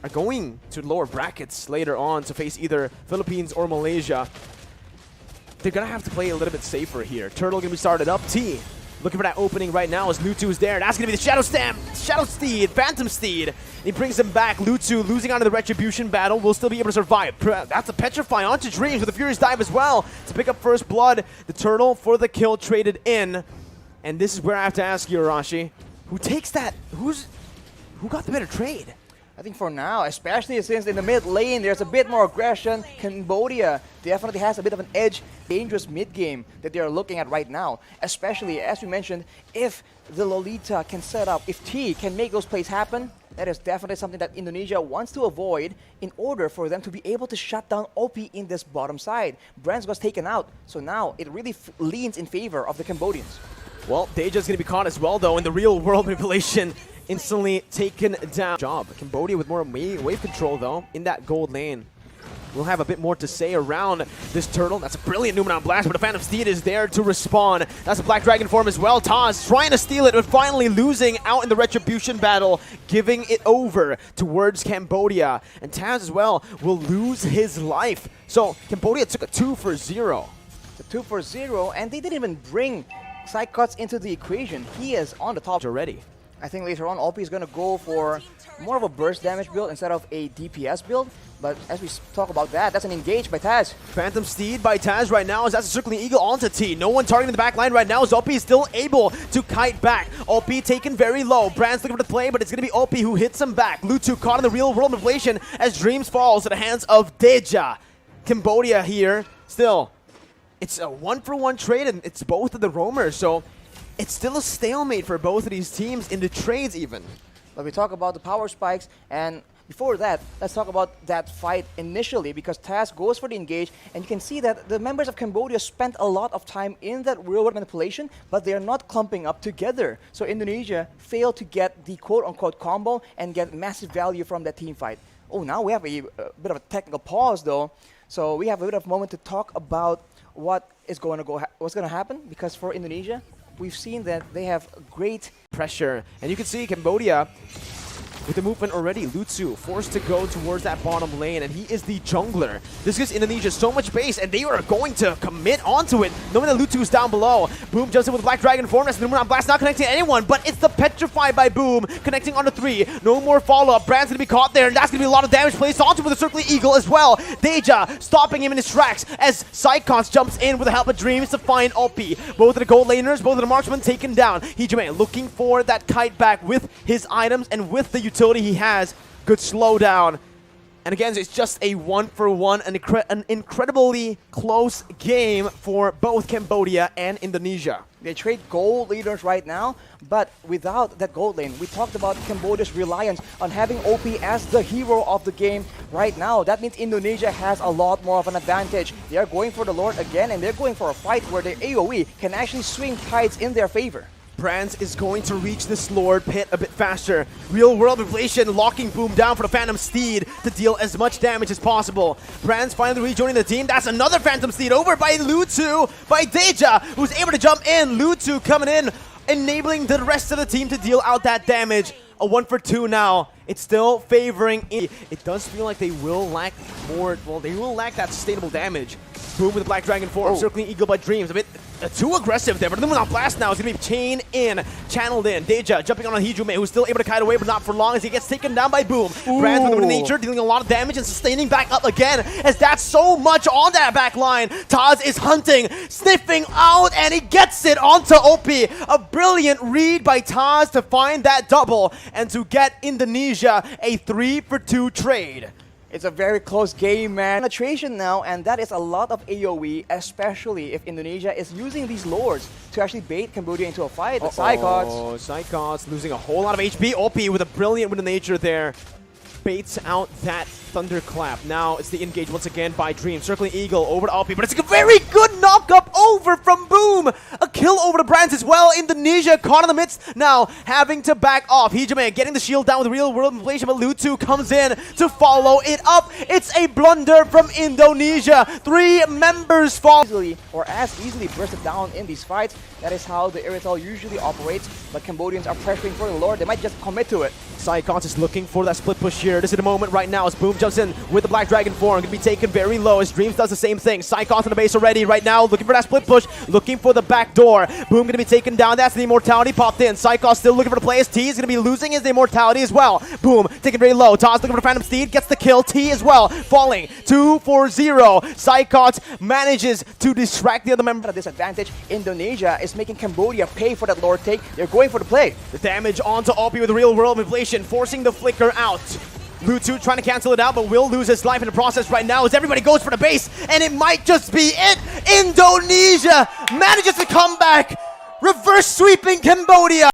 are going to lower brackets later on to face either Philippines or Malaysia, they're going to have to play a little bit safer here. Turtle going to be started up. T looking for that opening right now as Lutu is there. That's going to be the Shadow Steed, Phantom Steed. He brings him back. Lutu losing out of the Retribution battle will still be able to survive. That's a Petrify onto Dreams with a Furious Dive as well to pick up first blood. The Turtle for the kill traded in. And this is where I have to ask you, Arashi, who takes that? Who got the better trade? I think for now, especially since in the mid lane, there's a bit more aggression. Cambodia definitely has a bit of an edge. Dangerous mid game that they are looking at right now. Especially, as we mentioned, if the Lolita can set up, if T can make those plays happen, that is definitely something that Indonesia wants to avoid in order for them to be able to shut down OP in this bottom side. Brands was taken out, so now it really leans in favor of the Cambodians. Well, Deja's going to be caught as well, though, in the real world manipulation. Instantly taken down. Cambodia with more wave control, though, in that gold lane. We'll have a bit more to say around this Turtle. That's a brilliant Numenon Blast, but the Phantom Steed is there to respawn. That's a Black Dragon form as well. Taz trying to steal it, but finally losing out in the Retribution battle, giving it over towards Cambodia. And Taz as well will lose his life. So Cambodia took a 2-for-0. The 2-for-0, and they didn't even bring Psychots into the equation. He is on the top already. I think later on, OP is going to go for more of a burst damage build instead of a DPS build. But as we talk about that, that's an engage by Taz. Phantom Steed by Taz right now as that's a Circling Eagle onto T. No one targeting the back line right now as OP is still able to kite back. OP taken very low. Brand's looking for the play, but it's going to be OP who hits him back. Lutu caught in the real world manipulation as Dreams falls to the hands of Deja. Cambodia here, still, it's a 1-for-1 trade and it's both of the roamers, so it's still a stalemate for both of these teams in the trades even. But we talk about the power spikes, and before that, let's talk about that fight initially, because Taz goes for the engage, and you can see that the members of Cambodia spent a lot of time in that real-world manipulation, but they're not clumping up together. So Indonesia failed to get the quote-unquote combo and get massive value from that team fight. Oh, now we have a bit of a technical pause, though. So we have a bit of a moment to talk about what's going to happen, because for Indonesia, we've seen that they have great pressure. And you can see Cambodia with the movement already. Lutsu forced to go towards that bottom lane, and he is the jungler. This gives Indonesia so much base, and they are going to commit onto it, knowing that Lutsu is down below. Boom jumps in with Black Dragon form. That's the Numenon Blast not connecting anyone, but it's the Petrify by Boom connecting onto 3. No more follow-up. Brand's going to be caught there, and that's going to be a lot of damage placed onto with the Circling Eagle as well. Deja stopping him in his tracks as Psychons jumps in with the help of Dreams to find OP. Both of the gold laners, both of the marksmen taken down. Hijime looking for that kite back with his items and with the utility he has. Good slowdown. And again, it's just a 1-for-1, an incredibly close game for both Cambodia and Indonesia. They trade gold leaders right now, but without that gold lane, we talked about Cambodia's reliance on having OP as the hero of the game right now. That means Indonesia has a lot more of an advantage. They are going for the Lord again, and they're going for a fight where the AoE can actually swing tides in their favor. Brands is going to reach this Lord pit a bit faster. Real world inflation locking Boom down for the Phantom Steed to deal as much damage as possible. Brands finally rejoining the team. That's another Phantom Steed over by Lutu, by Deja, who's able to jump in. Lutu coming in, enabling the rest of the team to deal out that damage. A 1-for-2 now. It's still favoring it. It does feel like they will lack more, well, they will lack that sustainable damage. Boom with the Black Dragon form, Circling Eagle by Dreams. A bit too aggressive there, but the Numenon Blast now is going to be chain in, channeled in. Deja jumping on Hijime, who's still able to kite away, but not for long as he gets taken down by Boom. Brands with the nature, dealing a lot of damage and sustaining back up again, as that's so much on that back line. Taz is hunting, sniffing out, and he gets it onto OP. A brilliant read by Taz to find that double and to get Indonesia a 3-for-2 trade. It's a very close game, man. Penetration now, and that is a lot of AoE, especially if Indonesia is using these lords to actually bait Cambodia into a fight. The Psychots losing a whole lot of HP. OP with a brilliant with the nature there. Baits out that Thunderclap. Now it's the engage once again by Dream. Circling Eagle over to OP, but it's a very good knockback knock up over from Boom. A kill over the Brands as well. Indonesia caught in the midst now, having to back off. Hegeman getting the shield down with real world inflation, but Lutu comes in to follow it up. It's a blunder from Indonesia. 3 members fall. Easily or as easily bursted down in these fights. That is how the Irrital usually operates, but Cambodians are pressuring for the Lord. They might just commit to it. Psychons is looking for that split push here. This is the moment right now as Boom jumps in with the Black Dragon form. Gonna be taken very low as Dreams does the same thing. Psychons on the base already right now, looking for that split push, looking for the back door. Boom gonna be taken down. That's the immortality popped in. Psychons still looking for the play as T is gonna be losing his immortality as well. Boom taken very low. Taz looking for the Phantom Steed, gets the kill. T as well, falling 2-4-0. Psychons manages to distract the other member. At a disadvantage, Indonesia is making Cambodia pay for that Lord take. They're going for the play. The damage onto Opie with the real world inflation, forcing the flicker out. Lutu trying to cancel it out, but will lose his life in the process right now as everybody goes for the base, and it might just be it. Indonesia manages to come back, reverse sweeping Cambodia.